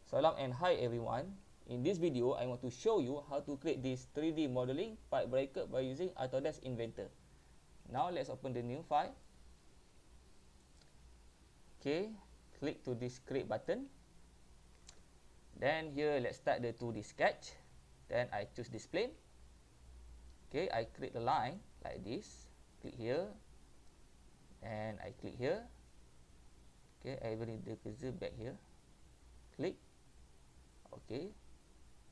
Salam and hi everyone. In this video, I want to show you how to create this 3D modeling pipe bracket by using Autodesk Inventor. Now let's open the new file. Okay, click to this create button. Then here let's start the 2D sketch. Then I choose this plane. Okay, I create a line like this. Click here. And I click here. Okay, I bring the cursor back here. Click. Okay,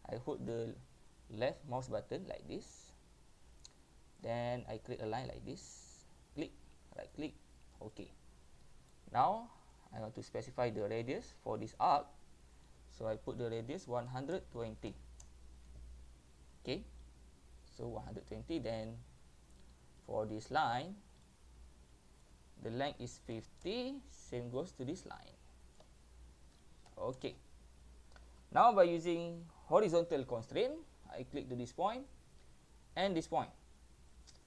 I hold the left mouse button like this. Then I create a line like this. Click, right click, okay. Now I want to specify the radius for this arc. So I put the radius 120. Okay, so 120. Then for this line, the length is 50. Same goes to this line. Okay. Now by using horizontal constraint, I click to this point and this point.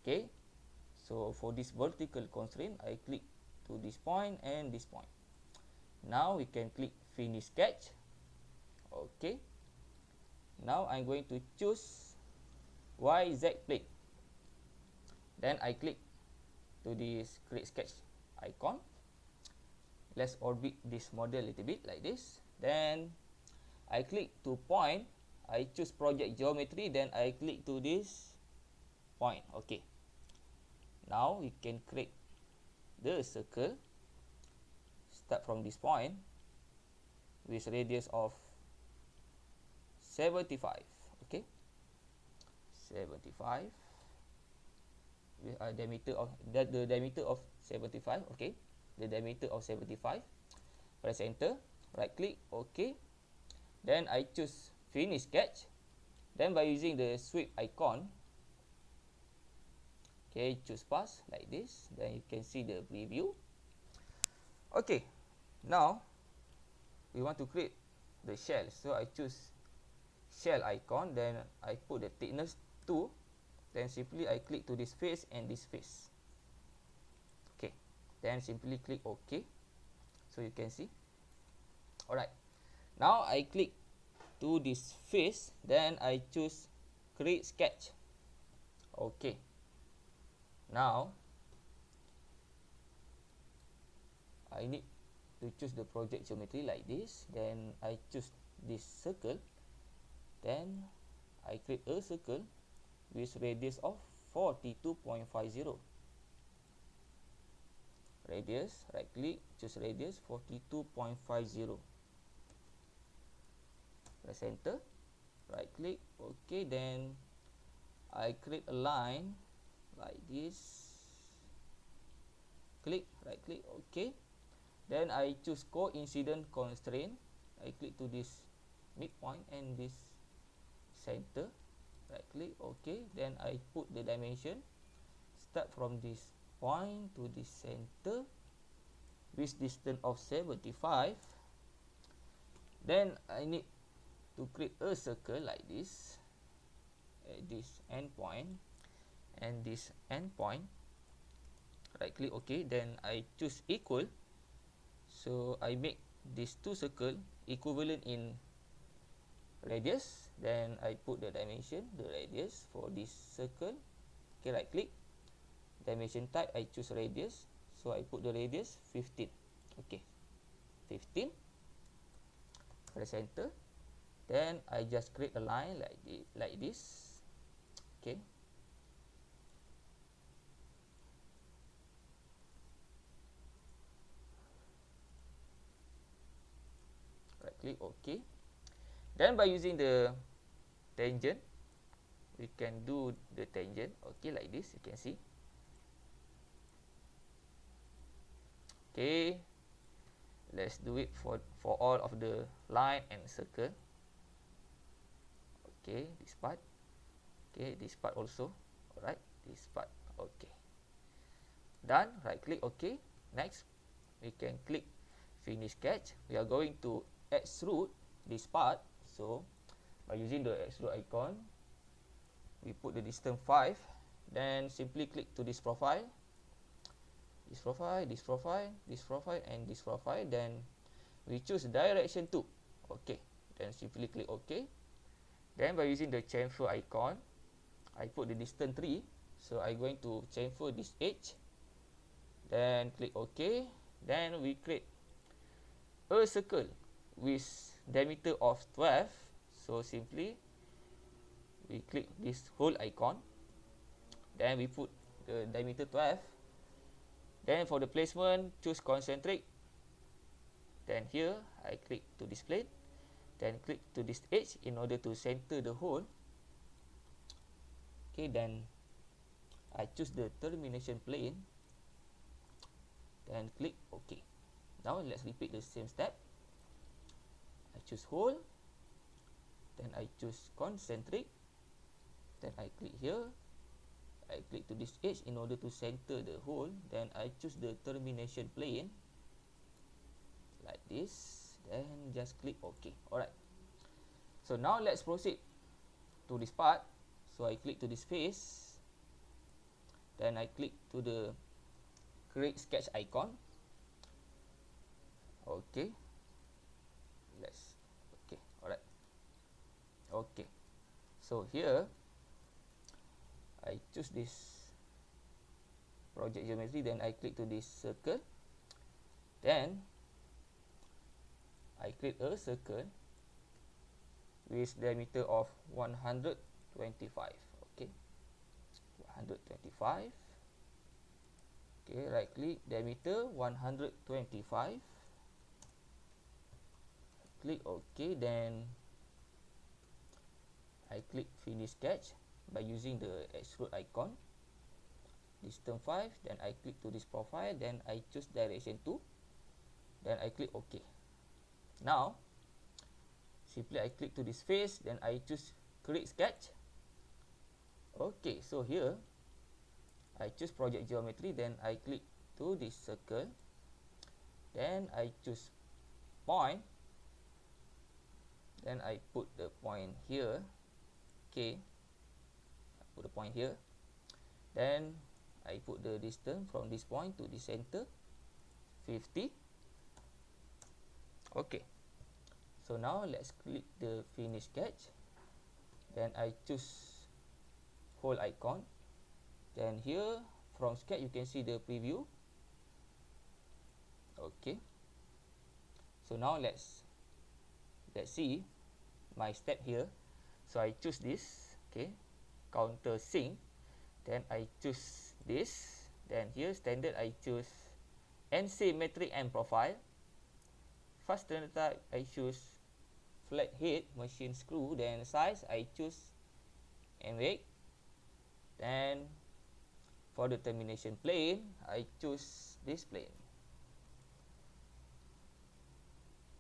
Okay, so for this vertical constraint, I click to this point and this point. Now we can click finish sketch. Okay, now I'm going to choose YZ plane. Then I click to this create sketch icon. Let's orbit this model a little bit like this. Then I click to point, I choose project geometry, then I click to this point. Okay, now we can create the circle. Start from this point with radius of 75. Okay, 75 with a diameter of the diameter of 75. Okay, the diameter of 75. Press enter, right click, okay. Then I choose finish sketch. Then by using the sweep icon, okay, choose pass like this. Then you can see the preview. Okay, now we want to create the shell. So I choose shell icon. Then I put the thickness 2. Then simply I click to this face and this face. Okay, then simply click OK. So you can see. Alright. Now I click to this face, then I choose create sketch. Okay. Now I need to choose the project geometry like this. Then I choose this circle. Then I create a circle with radius of 42.50. Radius, right click, choose radius 42.50. Press enter, right click, okay. Then I create a line like this. Click, right click, okay. Then I choose coincident constraint. I click to this midpoint and this center. Right click, okay. Then I put the dimension. Start from this point to this center with distance of 75. Then I need to create a circle like this at this end point and this end point. Right click, okay. Then I choose equal. So I make these two circles equivalent in radius. Then I put the dimension, the radius for this circle. Okay, right click, dimension type, I choose radius. So I put the radius 15. Okay, 15. Press enter. Then I just create a line like this. Okay. Right click, okay. Then by using the tangent, we can do the tangent. Okay, like this, you can see. Okay, let's do it for all of the line and circle. Okay, this part. Okay, this part also. Alright, this part. Okay, done. Right click, okay. Next, we can click finish sketch. We are going to extrude this part. So by using the extrude icon, we put the distance 5. Then simply click to this profile, this profile, this profile, this profile, and this profile. Then we choose direction 2. Okay, then simply click OK. Then by using the chamfer icon, I put the distance 3, so I'm going to chamfer this edge, then click OK. Then we create a circle with diameter of 12, so simply we click this whole icon, then we put the diameter 12. Then for the placement, choose concentric, then here I click to this plane, then click to this edge in order to center the hole. Okay, then I choose the termination plane, then click OK. Now let's repeat the same step. I choose hole, then I choose concentric, then I click here, I click to this edge in order to center the hole, then I choose the termination plane like this, then just click OK. Alright, so now let's proceed to this part. So I click to this face, then I click to the create sketch icon. Okay, alright. Okay, so here I choose this project geometry, then I click to this circle, then I create a circle with diameter of 125. Okay, 125. Okay, right click, diameter 125. Click OK, then I click finish sketch by using the extrude icon, distance 5, then I click to this profile, then I choose direction 2, then I click OK. Now simply I click to this face, then I choose create sketch. Okay, so here I choose project geometry, then I click to this circle, then I choose point, then I put the point here. Okay, I put the point here, then I put the distance from this point to the center, 50. Okay, so now let's click the finish sketch, then I choose whole icon, then here from sketch you can see the preview. Okay, so now let's see my step here. So I choose this, okay, counter sink, then I choose this, then here standard I choose NC metric and profile. Fastener type I choose flat head machine screw, then size I choose MX. Then for the termination plane I choose this plane,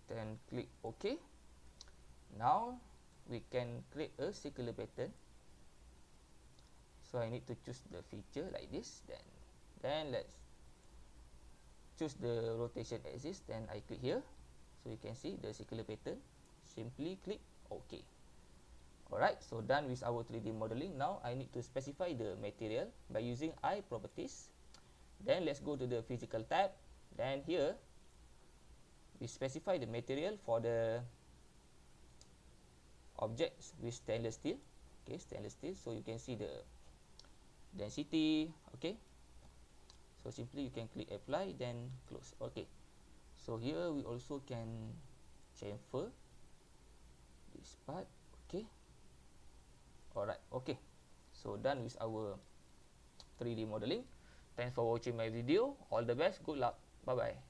then click OK. Now we can create a circular pattern. So I need to choose the feature like this, then let's choose the rotation axis, then I click here, so you can see the circular pattern. Simply click OK. Alright, so done with our 3D modeling. Now I need to specify the material by using I properties. Then let's go to the physical tab, then here we specify the material for the objects with stainless steel. Okay, stainless steel, so you can see the density. Okay, so simply you can click apply, then close. Okay, so here we also can chamfer this part. Okay, alright. Okay, so done with our 3D modeling. Thanks for watching my video. All the best, good luck, bye bye.